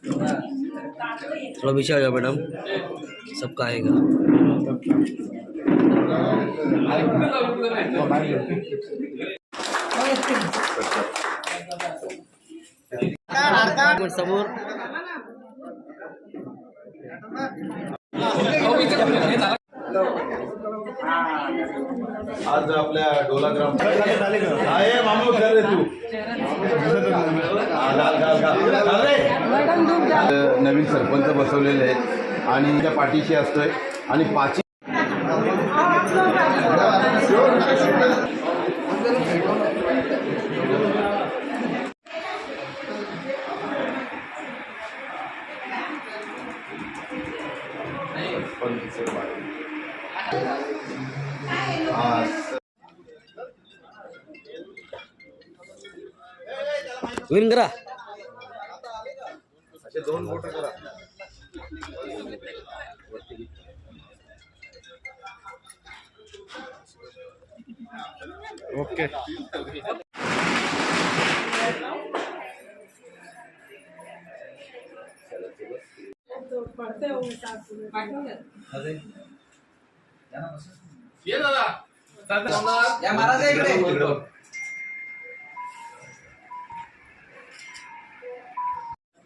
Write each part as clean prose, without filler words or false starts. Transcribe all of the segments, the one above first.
थोड़ा पीछे आ जाओ मैडम, सबका आएगा। समोर आज आपल्या डोला ग्राम आहे मामू कर रे तू नवीन सरपंच बसवलेले आहेत आणि त्या पाठीशी असतोय आणि पाची विन करा असे 2 वोट करा। ओके ये दादा या महाराज इकडे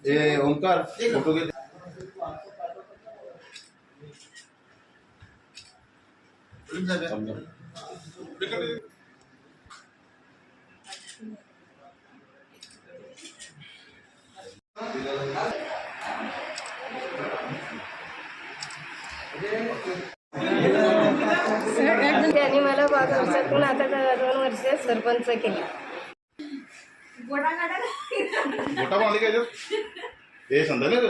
ए ओंकार फोटो घे। त्यांनी मला 5 वर्षातून आता 2 वर्ष सरपंच केले। मोठा बांधली काय हे संध्याला ग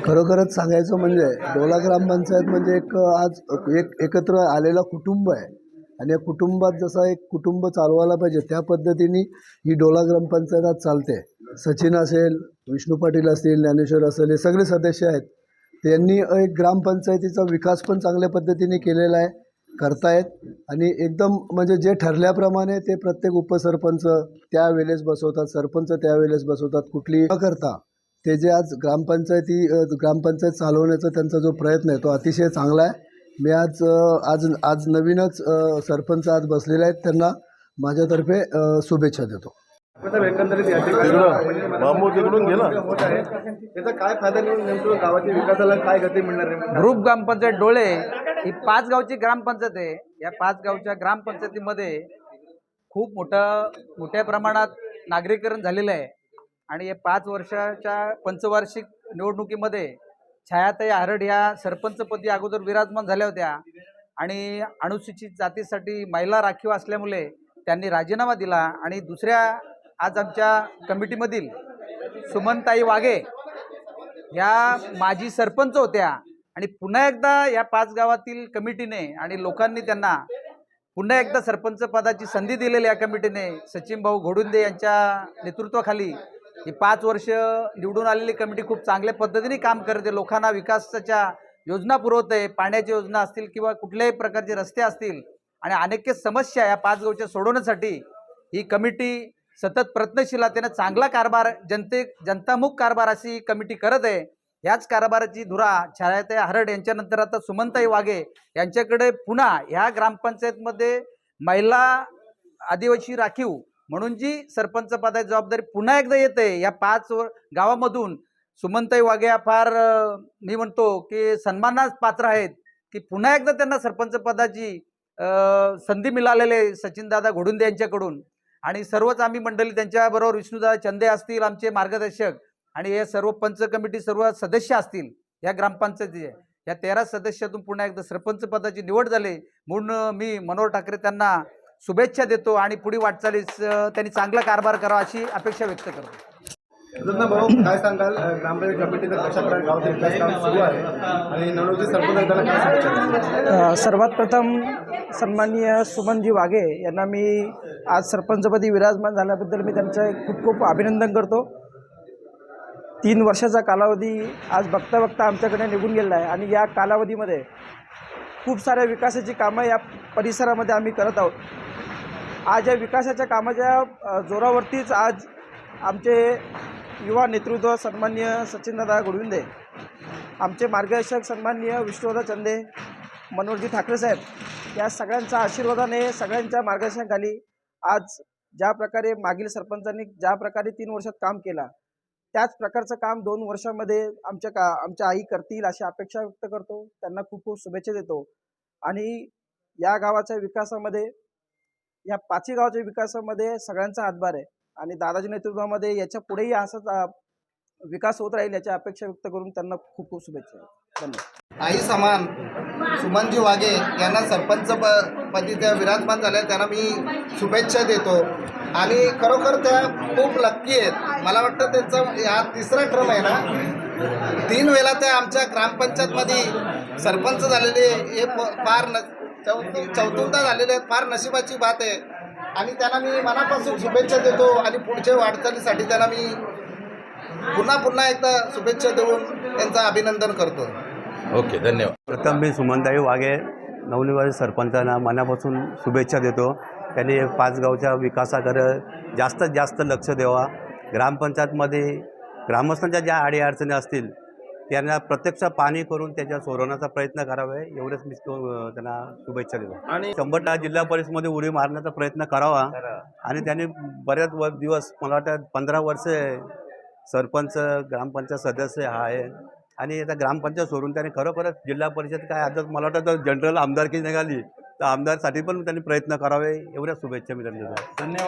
खरोखरच सांगायचं म्हणजे डोला ग्रामपंचायत म्हणजे एक एकत्र आलेला कुटुंब आहे आणि या कुटुंबात जसा एक कुटुंब चालवायला पाहिजे त्या पद्धतीने ही डोला ग्रामपंचायत आज चालते। सचिन असेल, विष्णू पाटील असतील, ज्ञानेश्वर असेल, हे सगळे सदस्य आहेत। त्यांनी एक ग्रामपंचायतीचा विकास पण चांगल्या पद्धतीने केलेला आहे, करतायत आणि एकदम म्हणजे जे ठरल्याप्रमाणे ते प्रत्येक उपसरपंच त्यावेळेस बसवतात, सरपंच त्यावेळेस बसवतात, कुठली न करता ते जे आज ग्रामपंचायत चालवण्याचा त्यांचा जो प्रयत्न आहे तो अतिशय चांगला आहे। मी आज नवीनच सरपंच आज बसलेले आहेत, त्यांना माझ्यातर्फे शुभेच्छा देतो। एकंदरीत मामू तिकडून घे ना, त्याचा काय फायदा नेमकं गावाच्या विकासाला काय गती मिळणार आहे? ग्रुप ग्रामपंचायत डोळे ही 5 गावची ग्रामपंचायत आहे। या 5 गावच्या ग्रामपंचायतीमध्ये खूप मोठ्या प्रमाणात नागरीकरण झालेलं आहे आणि या 5 वर्षाच्या पंचवार्षिक निवडणुकीमध्ये छायाताई आरड ह्या सरपंचपदी अगोदर विराजमान झाल्या होत्या आणि अनुसूचित जातीसाठी महिला राखीव असल्यामुळे त्यांनी राजीनामा दिला आणि दुसऱ्या आज आमच्या कमिटीमधील सुमनताई वाघे या माजी सरपंच होत्या आणि पुन्हा एकदा या 5 गावातील कमिटीने आणि लोकांनी त्यांना पुन्हा एकदा सरपंच पदाची संधी दिलेली या कमिटीने सचिन भाऊ घोडुंदे यांच्या नेतृत्वाखाली ही 5 वर्ष निवडून आलेली कमिटी खूप चांगल्या पद्धतीने काम करते, लोकांना विकासाच्या योजना पुरवते, पाण्याच्या योजना असतील किंवा कुठल्याही प्रकारचे रस्ते असतील आणि अनेक समस्या या 5 गावच्या सोडवण्यासाठी ही कमिटी सतत प्रयत्नशील आहे। त्याने चांगला कारभार जनतामुख कारभार अशी ही कमिटी करत आहे। याच कारभाराची धुरा छायाताई आरड यांच्यानंतर आता सुमनताई वाघे यांच्याकडे पुन्हा ह्या ग्रामपंचायतमध्ये महिला आदिवासी राखीव म्हणून जी सरपंच पदाची जबाबदारी पुन्हा एकदा येते या 5 गावामधून। सुमनताई वाघे फार मी म्हणतो की सन्मानास पात्र आहेत की पुन्हा एकदा त्यांना सरपंच पदाची संधी मिळालेले सचिनदादा घोडुंदे यांच्याकडून आणि सर्वच आम्ही मंडळी त्यांच्याबरोबर विष्णुदादा चंदे असतील आमचे मार्गदर्शक आणि हे सर्व पंच कमिटी सर्व सदस्य असतील या ग्रामपंचायतीचे या 13 सदस्यातून पुन्हा एकदा सरपंच पदाची निवड झाली म्हणून मी मनोहर ठाकरे त्यांना शुभेच्छा देतो आणि पुढील वाटचालीस त्यांनी चांगला कारभार करावा अशी अपेक्षा व्यक्त करतो। भाऊ काय सांगाल ग्रामपंचायत कमिटीचा कशा प्रकारे गावाचा विकास काम सुरू आहे आणि नवनिर्वाचित सरपंचाला काय शुभेच्छा? सर्वात प्रथम सन्माननीय सुमनजी वाघे यांना मी आज सरपंचपदी विराजमान झाल्याबद्दल मी त्यांचं खूप खूप अभिनंदन करतो। 3 वर्षाचा कालावधी आज बघता बघता आमच्याकडे निघून गेला आहे आणि या कालावधीमध्ये खूप साऱ्या विकासाची कामं या परिसरामध्ये आम्ही करत आहोत. आज या विकासाच्या कामाच्या जोरावरतीच आज आमचे युवा नेतृत्व सन्माननीय सचिनदादा गोडविंदे, आमचे मार्गदर्शक सन्माननीय विष्णुदादा चंदे, मनोहरजी ठाकरे साहेब या सगळ्यांच्या आशीर्वादाने, सगळ्यांच्या मार्गदर्शनाखाली आज ज्या प्रकारे मागील सरपंचांनी ज्या प्रकारे 3 वर्षात काम केला त्याच प्रकारचं काम 2 वर्षामध्ये आमच्या आई करतील अशी अपेक्षा व्यक्त करतो. त्यांना खूप खूप शुभेच्छा देतो. आणि या गावाच्या विकासामध्ये, या 5ही गावाच्या विकासामध्ये सगळ्यांचा हातभार आहे आणि दादाजी नेतृत्वामध्ये याच्या पुढेही असाच विकास होत राहील याची अपेक्षा व्यक्त करून त्यांना खूप खूप शुभेच्छा. धन्यवाद. आई समान सुमनजी वाघे यांना सरपंच पदी त्या विराजमान झाल्या, त्यांना मी शुभेच्छा देतो. आणि खरोखर त्या खूप लक्की आहेत. मला वाटतं त्यांचा हा 3रा टर्म आहे ना. 3 वेळा त्या आमच्या ग्रामपंचायतमध्ये सरपंच झालेले, हे फार चौथ्यांदा झालेले आहेत. फार नशिबाची बात आहे आणि त्यांना मी मनापासून शुभेच्छा देतो आणि पुढच्या वाटचालीसाठी त्यांना मी पुन्हा एकदा शुभेच्छा देऊन त्यांचं अभिनंदन करतो. ओके, धन्यवाद. प्रथम मी सुमनताई वाघे नवनिर्वाचित सरपंचांना मनापासून शुभेच्छा देतो. त्यांनी 5 गावच्या विकासाकडे जास्तीत जास्त लक्ष द्यावा. ग्रामपंचायतमध्ये ग्रामस्थांच्या ज्या अडीअडचणी असतील त्यांना प्रत्यक्ष पाणी करून त्याच्या सोडवण्याचा प्रयत्न करावे, एवढंच मी त्यांना शुभेच्छा देतो. आणि 100% जिल्हा परिषदेमध्ये उडी मारण्याचा प्रयत्न करावा. आणि त्यांनी बऱ्याच दिवस, मला वाटतं 15 वर्ष सरपंच ग्रामपंचायत सदस्य हा आहे आणि आता ग्रामपंचायत सोडून त्यांनी खरोखरच जिल्हा परिषद काय, आता मला वाटतं जनरल आमदारकी निघाली तर आमदारसाठी पण त्यांनी प्रयत्न करावे, एवढ्या शुभेच्छा मी त्यांना देतो. धन्यवाद.